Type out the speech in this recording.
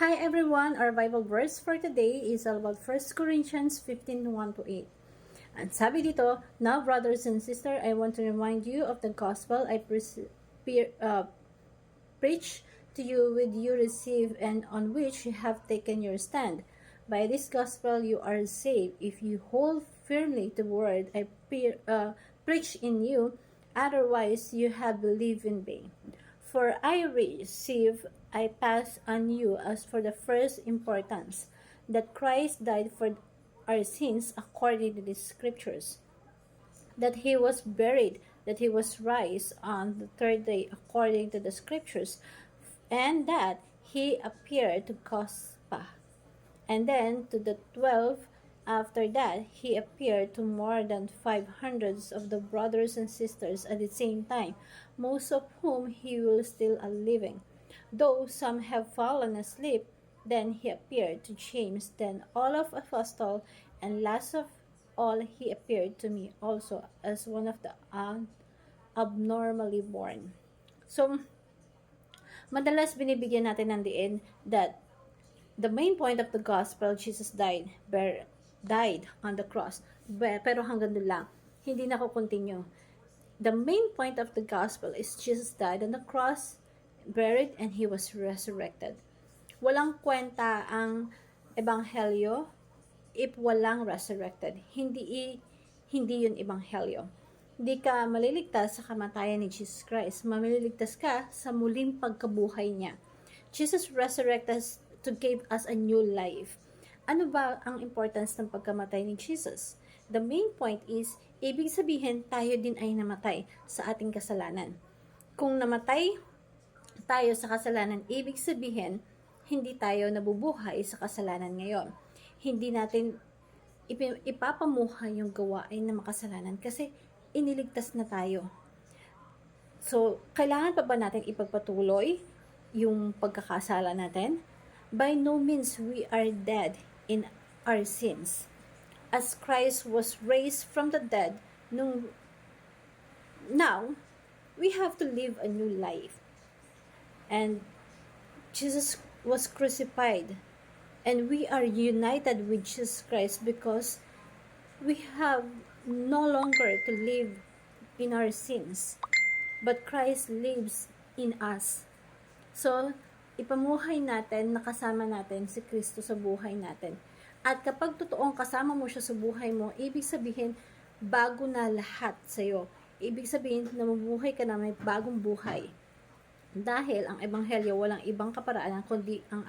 Hi everyone, our Bible verse for today is all about 1 Corinthians 15:1-8. And sabi dito, "Now brothers and sisters, I want to remind you of the gospel I preach to you, with you receive, and on which you have taken your stand. By this gospel you are saved, if you hold firmly the word I preach in you, otherwise you have believed in vain. For I pass on you as for the first importance, that Christ died for our sins according to the Scriptures, that he was buried, that he was raised on the third day according to the Scriptures, and that he appeared to Cospa, and then to the 12. After that, he appeared to more than 500 of the brothers and sisters at the same time, most of whom he will still are living. Though some have fallen asleep, then he appeared to James, then all of apostles, and last of all he appeared to me also, as one of the abnormally born." So, madalas binibigyan natin ng diin that the main point of the gospel, Jesus died on the cross. Pero hanggang doon lang. Hindi na ko continue. The main point of the gospel is Jesus died on the cross, buried, and he was resurrected. Walang kwenta ang ebanghelyo if walang resurrected. Hindi yun ebanghelyo. Hindi ka maliligtas sa kamatayan ni Jesus Christ. Maliligtas ka sa muling pagkabuhay niya. Jesus resurrected us to give us a new life. Ano ba ang importance ng pagkamatay ni Jesus? The main point is, ibig sabihin tayo din ay namatay sa ating kasalanan. Kung namatay tayo sa kasalanan, ibig sabihin hindi tayo nabubuhay sa kasalanan ngayon. Hindi natin ipapamuhay yung gawain na makasalanan kasi iniligtas na tayo. So, kailangan pa ba natin ipagpatuloy yung pagkakasala natin? By no means we are dead in our sins. As Christ was raised from the dead, now we have to live a new life. And Jesus was crucified, and we are united with Jesus Christ because we have no longer to live in our sins, but Christ lives in us. So, ipamuhay natin, nakasama natin si Kristo sa buhay natin. At kapag totoong kasama mo siya sa buhay mo, ibig sabihin, bago na lahat sa'yo. Ibig sabihin, namubuhay ka na may bagong buhay. Dahil ang ebanghelyo walang ibang kaparaanan kundi ang